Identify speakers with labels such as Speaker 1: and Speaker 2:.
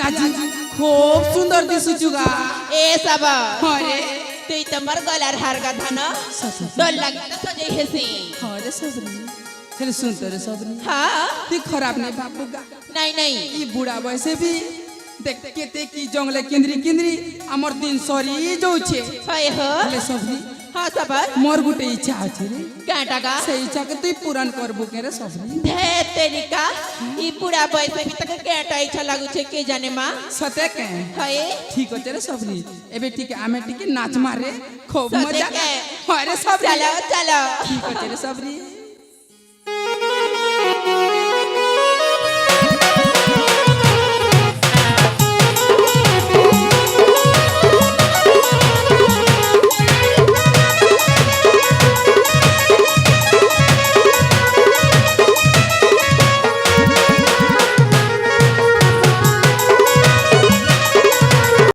Speaker 1: आज खूब सुंदर दिसुचुगा
Speaker 2: ए सब
Speaker 1: अरे
Speaker 2: तुई तमर गलार हार का धन डर लगी तो सजई हेसी
Speaker 1: अरे सबरी फिर सुनते रे सबरी
Speaker 2: हाँ
Speaker 1: ती खराब नहीं बाबूगा
Speaker 2: नहीं नहीं
Speaker 1: ई बुढ़ा वैसे भी देख केते की जंगले केंद्री केंद्री हमर दिन सरी जाउछे
Speaker 2: हाय हो
Speaker 1: ले सबरी
Speaker 2: हाँ सबर
Speaker 1: मोर गुटे इच्छा अछि रे
Speaker 2: काटा का
Speaker 1: से इच्छा के तू पूर्ण करबो के रे सबरी
Speaker 2: धे तेरिका ई बुढ़ा बयस में भी तक केटा इच्छा लागु छे के जाने मां
Speaker 1: सते के
Speaker 2: हाय
Speaker 1: ठीक होते रे सबरी एबे ठीक आमे ठीक नाच मारे खूब
Speaker 2: सते
Speaker 1: मजा
Speaker 2: के
Speaker 1: अरे सबरी
Speaker 2: चलो चलो
Speaker 1: ठीक होते रे सबरी